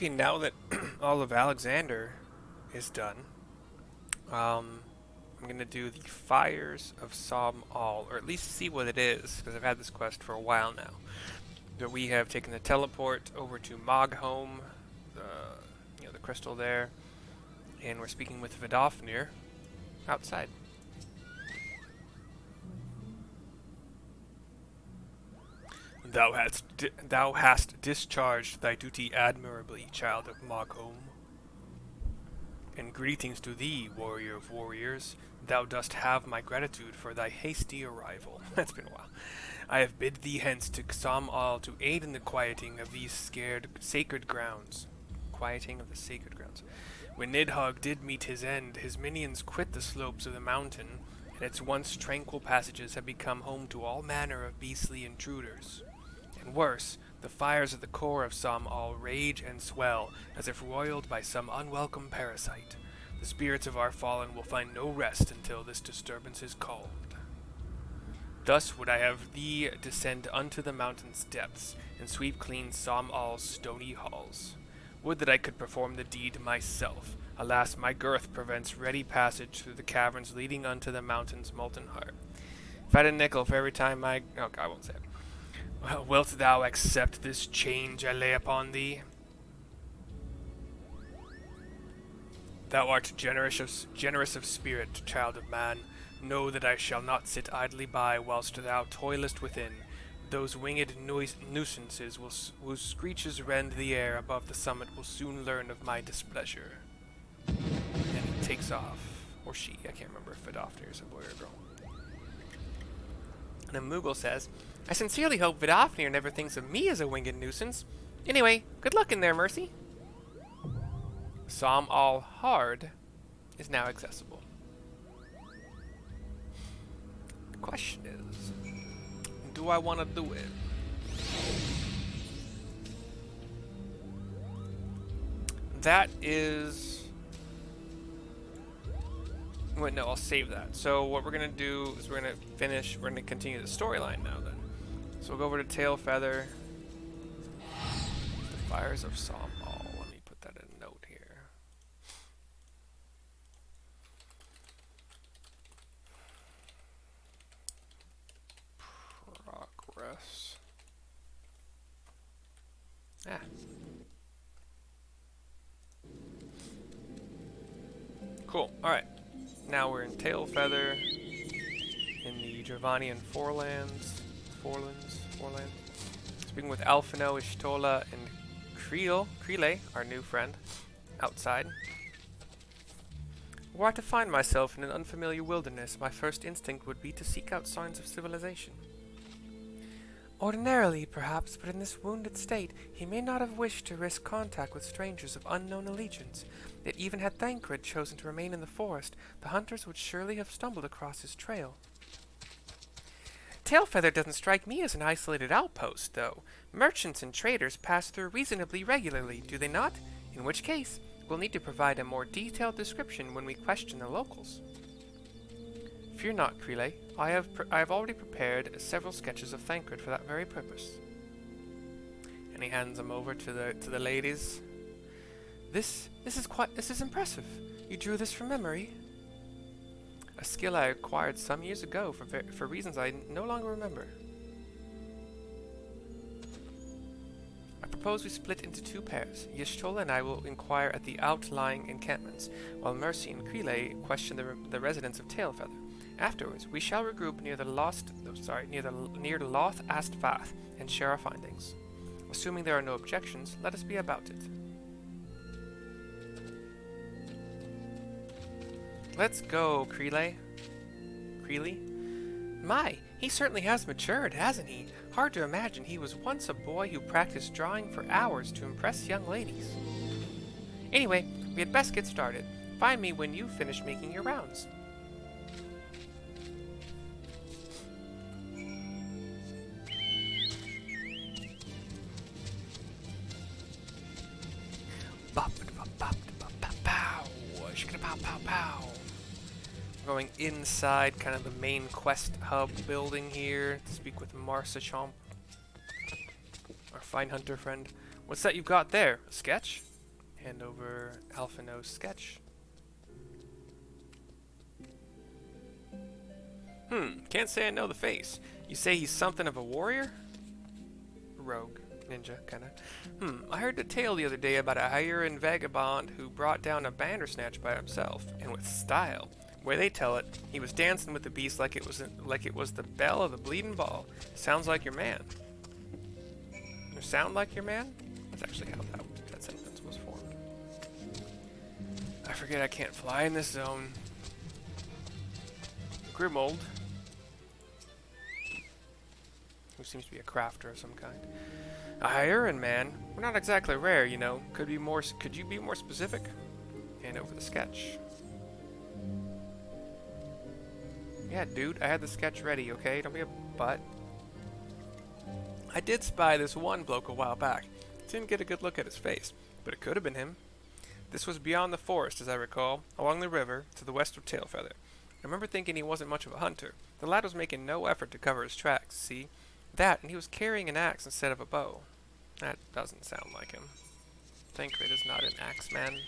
Okay, now that all of Alexander is done, I'm gonna do the Fires of Sohm, or at least see what it is, because I've had this quest for a while now. But we have taken the teleport over to Mogholm, the crystal there, and we're speaking with Vidofnir outside. Thou hast discharged thy duty admirably, child of Mogholm. And greetings to thee, warrior of warriors. Thou dost have my gratitude for thy hasty arrival. That's been a while. I have bid thee hence to Sohm to aid in the quieting of these sacred grounds. Quieting of the sacred grounds. When Nidhogg did meet his end, his minions quit the slopes of the mountain, and its once tranquil passages have become home to all manner of beastly intruders. And worse, the fires at the core of Sohm rage and swell, as if roiled by some unwelcome parasite. The spirits of our fallen will find no rest until this disturbance is calmed. Thus would I have thee descend unto the mountain's depths, and sweep clean Som's stony halls. Would that I could perform the deed myself. Alas, my girth prevents ready passage through the caverns leading unto the mountain's molten heart. If I had a nickel for every time I won't say it. Well, wilt thou accept this change I lay upon thee? Thou art generous of spirit, child of man. Know that I shall not sit idly by whilst thou toilest within. Those winged nuisances whose screeches rend the air above the summit will soon learn of my displeasure. And he takes off. Or she. I can't remember if Vidofnir is a boy or a girl. And then Moogle says, I sincerely hope Vidofnir never thinks of me as a winged nuisance. Anyway, good luck in there, Mercy. Sohm Hard is now accessible. The question is, do I want to do it? That is... Wait, no, I'll save that. So what we're going to do is we're going to continue the storyline now then. So we'll go over to Tailfeather. The Fires of Sohm. Let me put that in a note here. Progress. Cool. Alright. Now we're in Tailfeather, in the Gervanian Forelands. Speaking with Alphino, Ishtola, and Crele, our new friend, outside. Were I to find myself in an unfamiliar wilderness, my first instinct would be to seek out signs of civilization. Ordinarily, perhaps, but in this wounded state, he may not have wished to risk contact with strangers of unknown allegiance. Yet even had Thancred chosen to remain in the forest, the hunters would surely have stumbled across his trail. Tailfeather doesn't strike me as an isolated outpost, though. Merchants and traders pass through reasonably regularly, do they not? In which case, we'll need to provide a more detailed description when we question the locals. Fear not, Crele. I have already prepared several sketches of Thancred for that very purpose. And he hands them over to the ladies. This is impressive. You drew this from memory. A skill I acquired some years ago for reasons I no longer remember. I propose we split into two pairs. Y'shtola and I will inquire at the outlying encampments, while Mercy and Crele question the residents of Tailfeather. Afterwards, we shall regroup near the Loth Astvath and share our findings. Assuming there are no objections, let us be about it. Let's go, Crele. My, he certainly has matured, hasn't he? Hard to imagine he was once a boy who practiced drawing for hours to impress young ladies. Anyway, we had best get started. Find me when you've finished making your rounds. Going inside kind of the main quest hub building here to speak with Marsachomp, our fine hunter friend. What's that you've got there? A sketch? Hand over Alphino's sketch. Can't say I know the face. You say he's something of a warrior? Rogue. Ninja, kinda. I heard a tale the other day about a hireling vagabond who brought down a bandersnatch by himself, and with style. Way they tell it, he was dancing with the beast like it was the bell of the bleeding ball. Sounds like your man. Or sound like your man? That's actually how that sentence was formed. I forget I can't fly in this zone. Grimold, who seems to be a crafter of some kind. A hireling man? We're not exactly rare, you know. Could you be more specific? Hand over the sketch. Yeah, dude, I had the sketch ready, okay? Don't be a butt. I did spy this one bloke a while back. Didn't get a good look at his face, but it could have been him. This was beyond the forest, as I recall, along the river, to the west of Tailfeather. I remember thinking he wasn't much of a hunter. The lad was making no effort to cover his tracks, see? That, and he was carrying an axe instead of a bow. That doesn't sound like him. Thancred is not an axe man.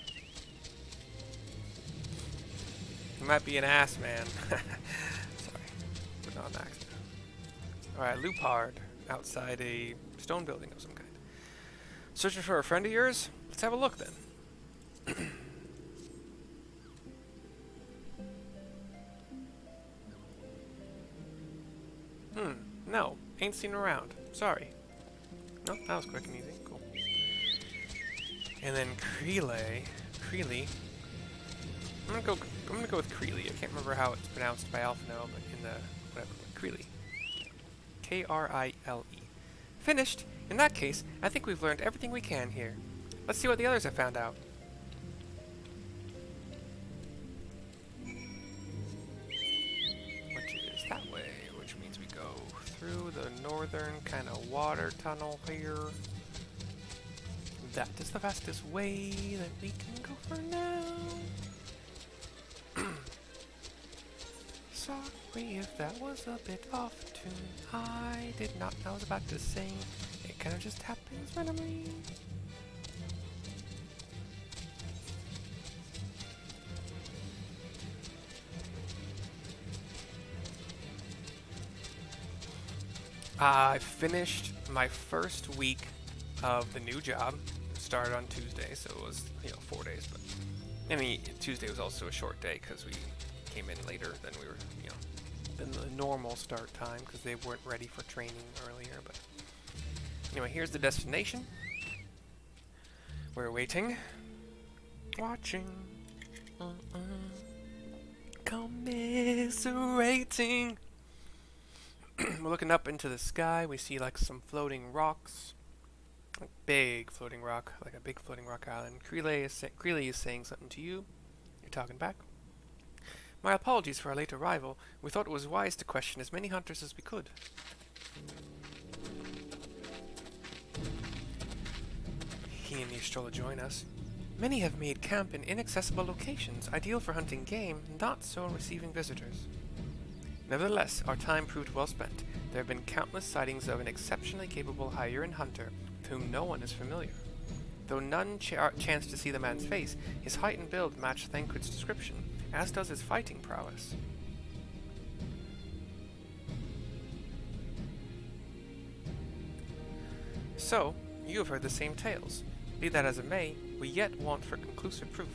He might be an ass man. Sorry, but not an axe man. Alright, Lupard, outside a stone building of some kind. Searching for a friend of yours? Let's have a look then. No, ain't seen around. Sorry. No, that was quick and easy. Cool. And then Creeley. I'm gonna go with Creeley. I can't remember how it's pronounced by Alphino, but in the whatever. Creeley. K-R-I-L-E. Finished. In that case, I think we've learned everything we can here. Let's see what the others have found out. Which is that way, which means we go through the northern kind of water tunnel here. That is the fastest way that we can go for now. Sorry if that was a bit off tune. I did not know I was about to sing. It kind of just happens randomly. I finished my first week of the new job. Started on Tuesday, so it was 4 days. But I mean, Tuesday was also a short day because we came in later than we were than the normal start time because they weren't ready for training earlier. But anyway, here's the destination. We're waiting, watching, commiserating. We're looking up into the sky. We see like some floating rocks. Big floating rock, like a big floating rock island. Creeley is saying something to you. You're talking back. My apologies for our late arrival. We thought it was wise to question as many hunters as we could. He and the Estrella join us. Many have made camp in inaccessible locations, ideal for hunting game, not so in receiving visitors. Nevertheless, our time proved well spent. There have been countless sightings of an exceptionally capable hireling hunter with whom no one is familiar. Though none chanced to see the man's face, his height and build matched Thancred's description, as does his fighting prowess. So, you have heard the same tales. Be that as it may, we yet want for conclusive proof.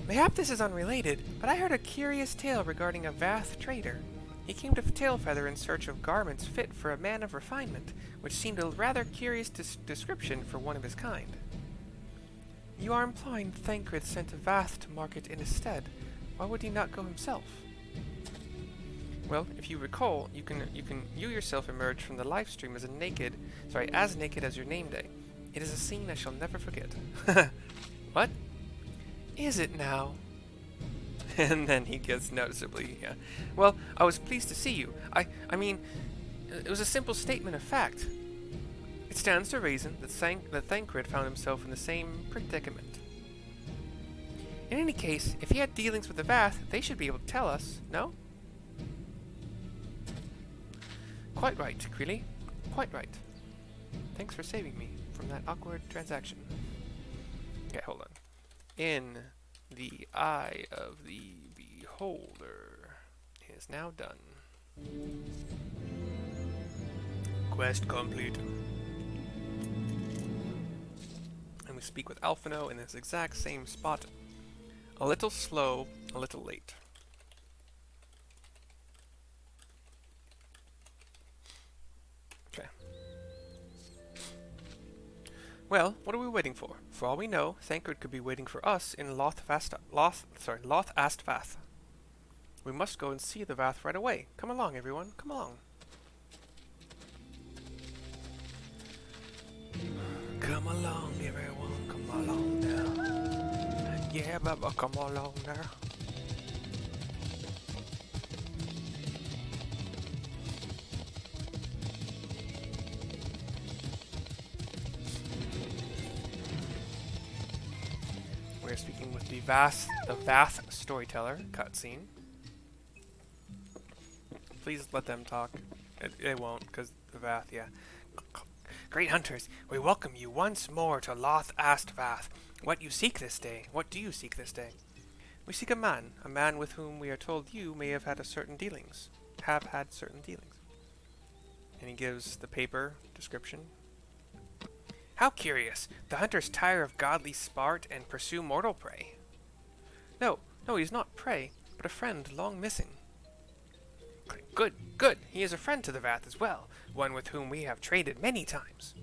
Mayhap this is unrelated, but I heard a curious tale regarding a Vath trader. He came to Tailfeather in search of garments fit for a man of refinement, which seemed a rather curious description for one of his kind. You are implying Thancred sent a Vath to market in his stead. Why would he not go himself? Well, if you recall, you yourself emerged from the live stream as naked as your name day. It is a scene I shall never forget. What? Is it now? And then he gets noticeably, Well, I was pleased to see you. I mean, it was a simple statement of fact. It stands to reason that Thancred found himself in the same predicament. In any case, if he had dealings with the Vath, they should be able to tell us, no? Quite right, Creeley. Quite right. Thanks for saving me from that awkward transaction. Okay, hold on. In the eye of the beholder is now done. Quest complete. And we speak with Alphino in this exact same spot. A little slow, a little late. Okay. Well, what are we waiting for? For all we know, Thancred could be waiting for us in Loth Astvath. We must go and see the Vath right away. Come along, everyone. Come along. Come along, everyone. Come along now. Yeah, Baba, come along now. We're speaking with the Vath storyteller cutscene. Please let them talk. It won't, because the Vath, yeah. Great hunters, we welcome you once more to Loth Astvath. What do you seek this day? We seek a man with whom we are told you may have had certain dealings. And he gives the paper description. How curious! The hunters tire of godly sport and pursue mortal prey. No, he's not prey, but a friend long missing. Good. He is a friend to the Vath as well, one with whom we have traded many times.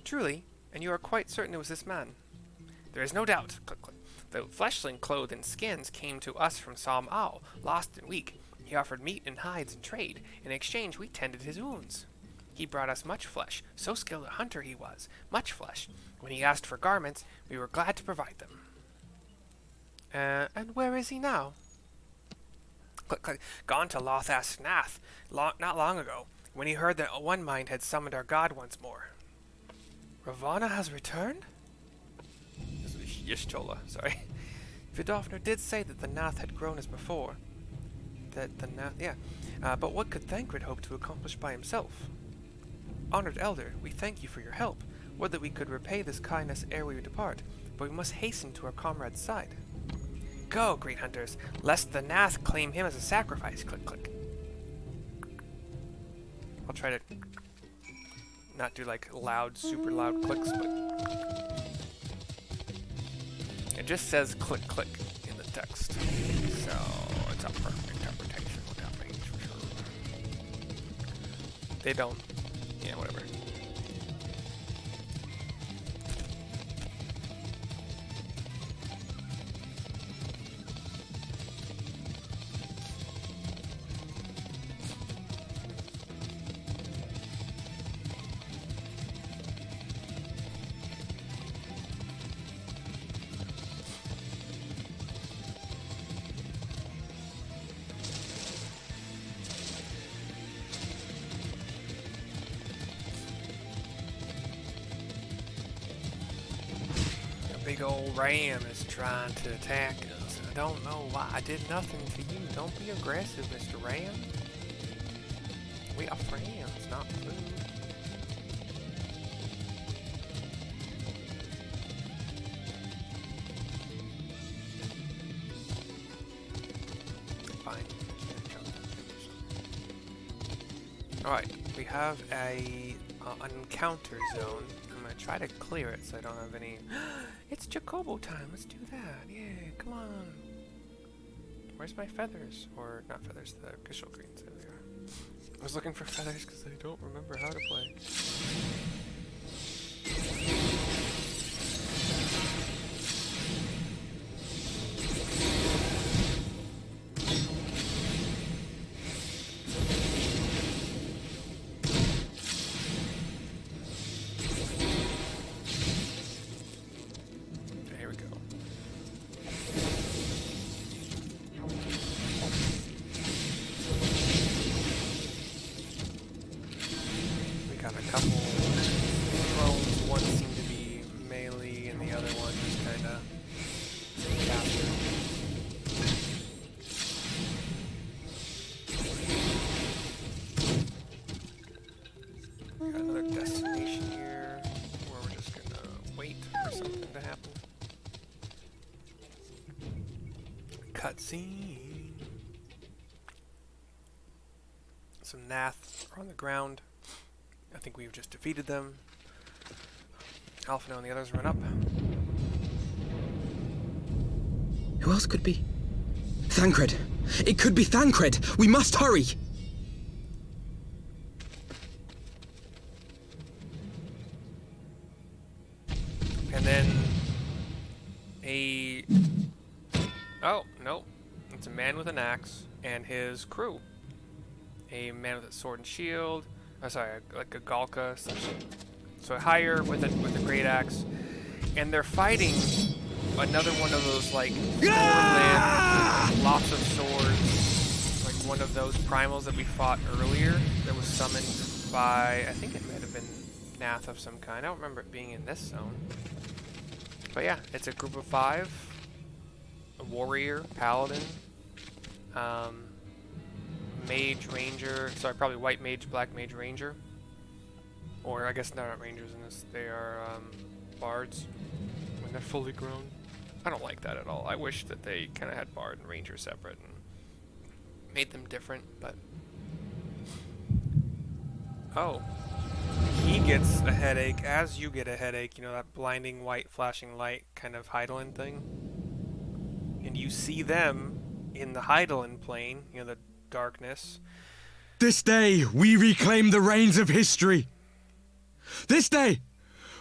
Truly, and you are quite certain it was this man? There is no doubt. The fleshling clothed in skins came to us from Sohm, lost and weak. He offered meat and hides in trade. In exchange, we tended his wounds. He brought us much flesh. So skilled a hunter he was. Much flesh. When he asked for garments, we were glad to provide them. And where is he now? Gone to Loth Astvath, not long ago, when he heard that One Mind had summoned our god once more. Ravana has returned? Yishchola, sorry. Vidofner did say that the Nath had grown as before. But what could Thancred hope to accomplish by himself? Honored Elder, we thank you for your help. Would that we could repay this kindness ere we depart, but we must hasten to our comrade's side. Go, great hunters, lest the Nath claim him as a sacrifice. Click. I'll try to not do like loud, super loud clicks, but it just says click in the text. So it's a perfect interpretation of what that means for sure. They don't, yeah, whatever. Big old ram is trying to attack us. I don't know why. I did nothing to you. Don't be aggressive, Mr. Ram. We are friends, not food. Fine. Alright, we have an encounter zone. I'm gonna try to clear it so I don't have any... It's Chocobo time, let's do that. Yeah, come on. Where's my feathers? Or, not feathers, the crystal greens. There they are. I was looking for feathers because I don't remember how to play. Got another destination here where we're just gonna wait for something to happen. Cutscene. Some Nath are on the ground. I think we've just defeated them. Alphino and the others run up. Who else could be? Thancred! It could be Thancred! We must hurry! And then oh, no. It's a man with an axe and his crew. A man with a sword and shield. Oh, sorry, like a Galka. So a higher with a great axe. And they're fighting another one of those, like, land, lots of swords. Like one of those primals that we fought earlier that was summoned by, I think it might have been Nath of some kind. I don't remember it being in this zone. But yeah, it's a group of 5. A warrior, paladin, mage, ranger, sorry, probably white mage, black mage, ranger. Or I guess they're not rangers in this, they are bards when they're fully grown. I don't like that at all. I wish that they kind of had bard and ranger separate and made them different, but... Oh. He gets a headache as you get a headache, you know, that blinding white flashing light kind of Heidelin thing. And you see them in the Heidelin plane, you know, the darkness. This day, we reclaim the reins of history. This day,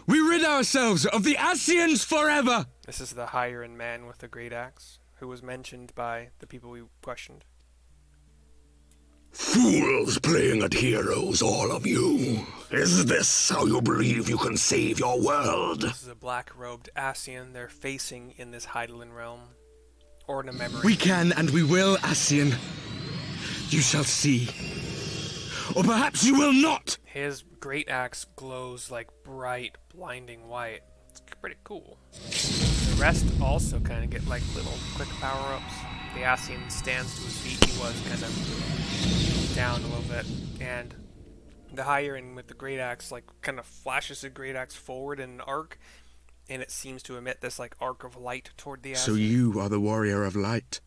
we rid ourselves of the Asians forever! This is the Hieran man with the great axe, who was mentioned by the people we questioned. Fools playing at heroes, all of you. Is this how you believe you can save your world? This is a black-robed Asian they're facing in this Heidelin realm. Or in a memory. We can and we will, Asian. You shall see. Or perhaps you will not! His great axe glows like bright, blinding white. It's pretty cool. The rest also kind of get like little quick power-ups. The Asian stands to his feet. He was kind of down a little bit. And the Hieran with the great axe like kind of flashes the great axe forward in an arc. And it seems to emit this like arc of light toward the Asian. So you are the warrior of light.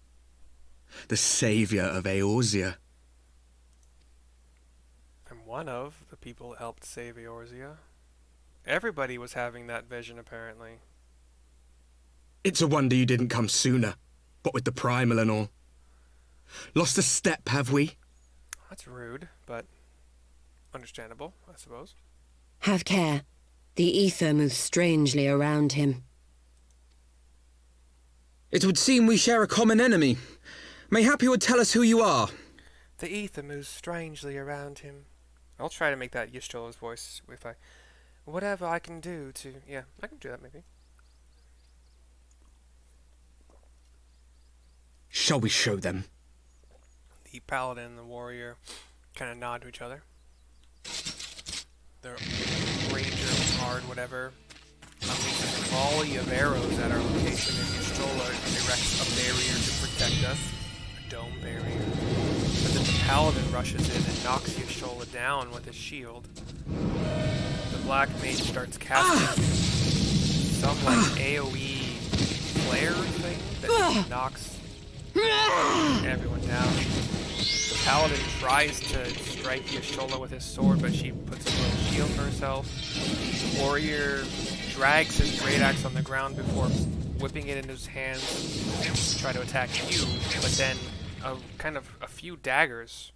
The savior of Eorzea. I'm one of the people that helped save Eorzea. Everybody was having that vision, apparently. It's a wonder you didn't come sooner. What with the primal and all. Lost a step, have we? That's rude, but understandable, I suppose. Have care. The ether moves strangely around him. It would seem we share a common enemy. Mayhap you would tell us who you are. The ether moves strangely around him. I'll try to make that Yishtola's voice if I... Whatever I can do to... Yeah, I can do that maybe. Shall we show them? The paladin and the warrior kind of nod to each other. The ranger, guard, whatever, unleashes a volley of arrows at our location, and Yishtola erects a barrier to protect us. A dome barrier. But then the paladin rushes in and knocks Yishtola down with his shield. The black mage starts casting some like AoE flare thing that knocks everyone down. The paladin tries to strike Yishtola with his sword, but she puts a little shield for herself. The warrior drags his great axe on the ground before whipping it into his hands to try to attack you, but then a few daggers,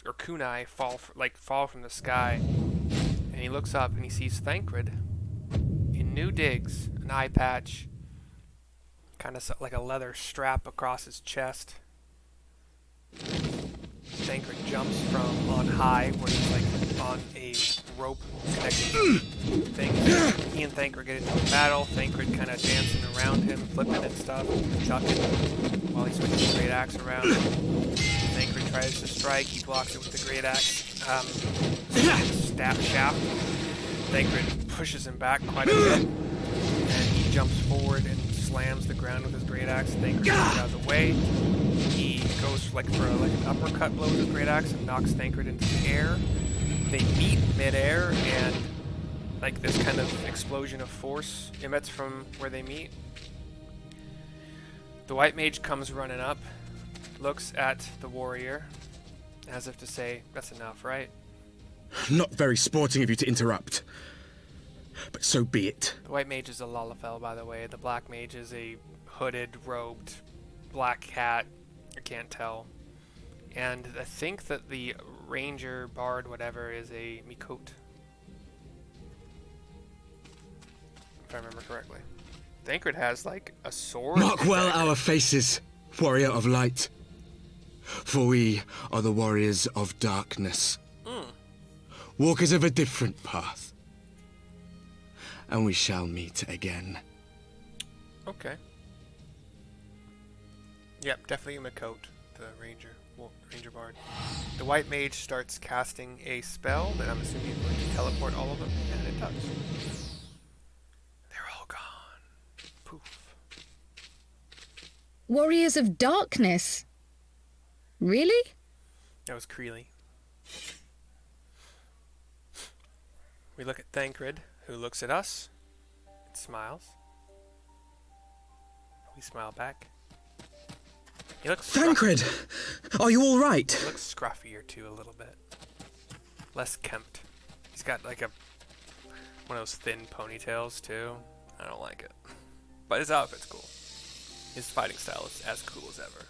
or kunai, fall from the sky, and he looks up and he sees Thancred in new digs, an eye patch, kind of like a leather strap across his chest. Thancred jumps from on high, where he's like on a rope connecting things. He and Thancred get into a battle. Thancred kind of dancing around him, flipping and stuff, chucking while he's swinging the great axe around. Thancred tries to strike. He blocks it with the great axe. Stab shaft. Thancred pushes him back quite a bit, and he jumps forward and slams the ground with his great axe. Thancred moves out of the way. He goes for an uppercut blow with his great axe and knocks Thancred into the air. They meet midair, and like this kind of explosion of force emits from where they meet. The white mage comes running up, looks at the warrior, as if to say, that's enough, right? Not very sporting of you to interrupt. But so be it. The white mage is a Lalafell, by the way. The black mage is a hooded, robed, black cat. I can't tell. And I think that the ranger, bard, whatever, is a Mikote. If I remember correctly. Thancred has, like, a sword. Mark well our faces, warrior of light. For we are the warriors of darkness. Walkers of a different path. And we shall meet again. Okay. Yep, definitely a Mikote, the ranger bard. The white mage starts casting a spell that I'm assuming is going to teleport all of them, and it does. They're all gone. Poof. Warriors of Darkness? Really? That was Creeley. We look at Thancred, who looks at us and smiles. We smile back. He looks Thancred! Are you alright? He looks scruffier too, a little bit. Less kempt. He's got like one of those thin ponytails too. I don't like it. But his outfit's cool. His fighting style is as cool as ever.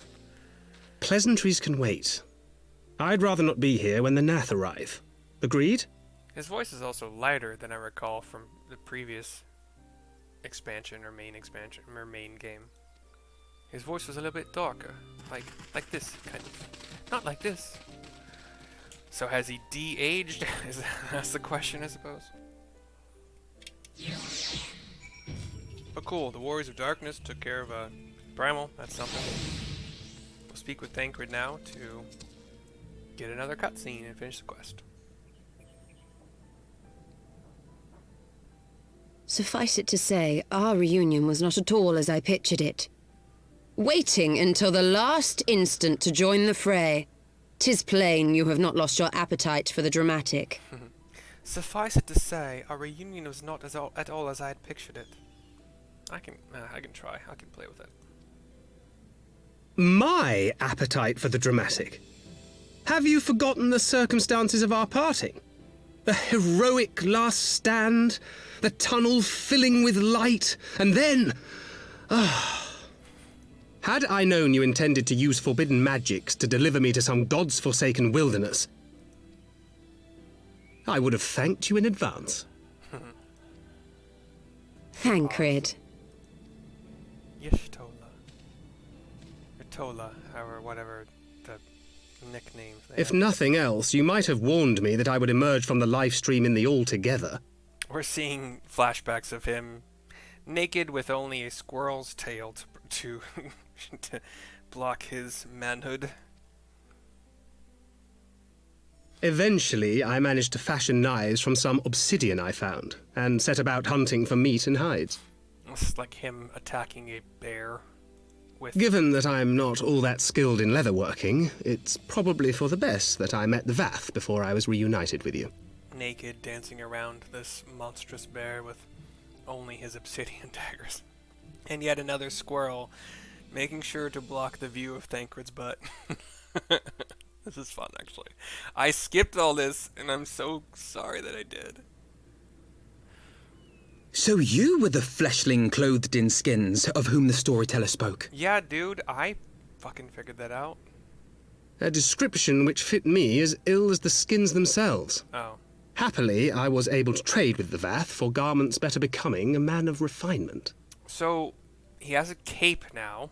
Pleasantries can wait. I'd rather not be here when the Nath arrive. Agreed? His voice is also lighter than I recall from the previous expansion or main game. His voice was a little bit darker, like this kind of, not like this. So has he de-aged? That's the question, I suppose. But cool, the Warriors of Darkness took care of Primal. That's something. We'll speak with Thancred now to get another cutscene and finish the quest. Suffice it to say, our reunion was not at all as I pictured it. Waiting until the last instant to join the fray. 'Tis plain you have not lost your appetite for the dramatic. Suffice it to say, our reunion was not at all as I had pictured it. I can try. I can play with it. My appetite for the dramatic? Have you forgotten the circumstances of our parting? The heroic last stand, the tunnel filling with light, and then... Had I known you intended to use forbidden magics to deliver me to some god's forsaken wilderness, I would have thanked you in advance. Thancred. Yishtola. Or Tola, or whatever the nicknames they If have. nothing else, you might have warned me that I would emerge from the live stream in the all-together. We're seeing flashbacks of him naked with only a squirrel's tail to to block his manhood. Eventually, I managed to fashion knives from some obsidian I found, and set about hunting for meat and hides. It's like him attacking a bear with... Given that I'm not all that skilled in leatherworking, it's probably for the best that I met the Vath before I was reunited with you. naked, dancing around this monstrous bear with only his obsidian daggers. And yet another squirrel making sure to block the view of Thancred's butt. This is fun, actually. I skipped all this, and I'm so sorry that I did. So you were the fleshling clothed in skins of whom the storyteller spoke? Yeah, dude, I fucking figured that out. A description which fit me as ill as the skins themselves. Oh. Happily, I was able to trade with the Vath for garments better becoming a man of refinement. So, he has a cape now,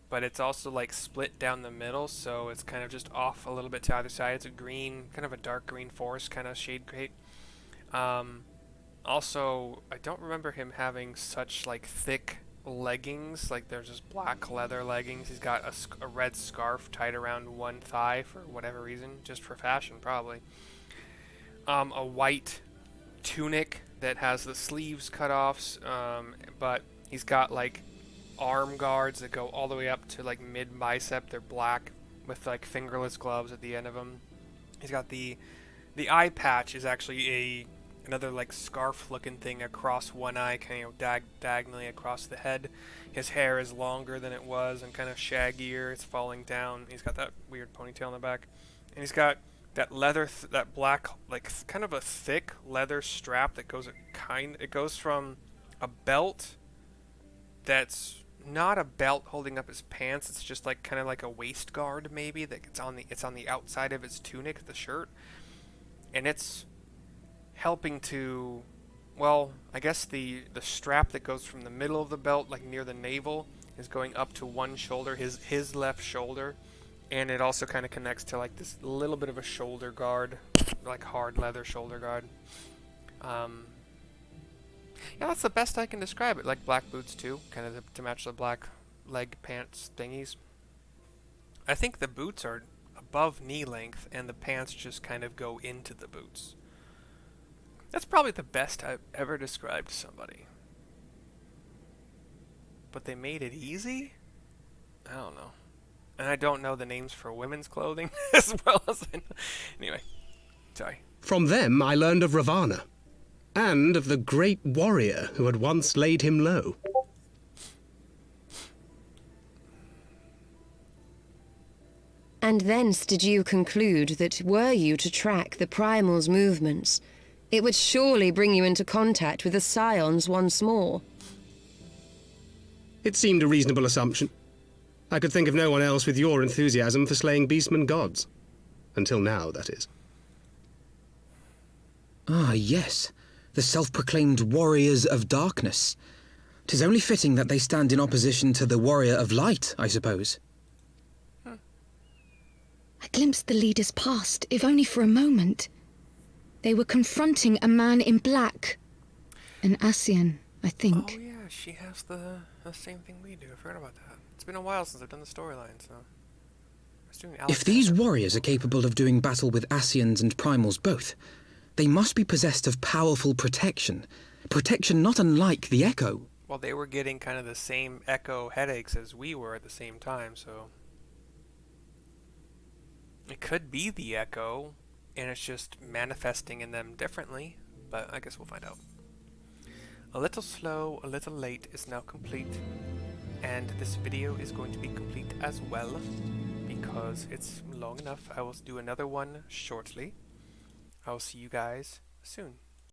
but it's also like split down the middle, so it's kind of just off a little bit to either side. It's a green, kind of a dark green forest kind of shade cape. Also, I don't remember him having such like thick leggings, like there's just black leather leggings. He's got a red scarf tied around one thigh for whatever reason, just for fashion probably. A white tunic that has the sleeves cut off, but he's got like arm guards that go all the way up to like mid bicep. They're black with like fingerless gloves at the end of them. He's got the eye patch is actually another like scarf-looking thing across one eye, kind of diagonally across the head. His hair is longer than it was and kind of shaggier. It's falling down. He's got that weird ponytail in the back, and he's got that leather, that black, like kind of a thick leather strap that goes it goes from a belt that's not a belt holding up his pants. It's just like kind of like a waist guard maybe that it's on the outside of his tunic, the shirt, and it's helping to, well, I guess the strap that goes from the middle of the belt, like near the navel, is going up to one shoulder, his left shoulder, and it also kind of connects to like this little bit of a shoulder guard, like hard leather shoulder guard. Yeah, that's the best I can describe it. Like black boots too, kind of to match the black leg pants thingies. I think the boots are above knee length, and the pants just kind of go into the boots. That's probably the best I've ever described somebody. But they made it easy? I don't know. And I don't know the names for women's clothing as well as I know. Anyway, sorry. From them I learned of Ravana, and of the great warrior who had once laid him low. And thence did you conclude that were you to track the Primal's movements, it would surely bring you into contact with the Scions once more. It seemed a reasonable assumption. I could think of no one else with your enthusiasm for slaying beastmen gods. Until now, that is. Ah, yes. The self-proclaimed warriors of darkness. 'Tis only fitting that they stand in opposition to the warrior of light, I suppose. I glimpsed the leaders past, if only for a moment. They were confronting a man in black. An Ascian, I think. Oh yeah, she has the same thing we do. I forgot about that. It's been a while since I've done the storyline, so... I was doing If these Alexander. warriors are capable of doing battle with Ascians and Primals both, they must be possessed of powerful protection. Protection not unlike the Echo. Well, they were getting kind of the same echo headaches as we were at the same time, so... It could be the Echo, and it's just manifesting in them differently, but I guess we'll find out. A little slow, a little late is now complete, and this video is going to be complete as well, because it's long enough. I will do another one shortly. I will see you guys soon.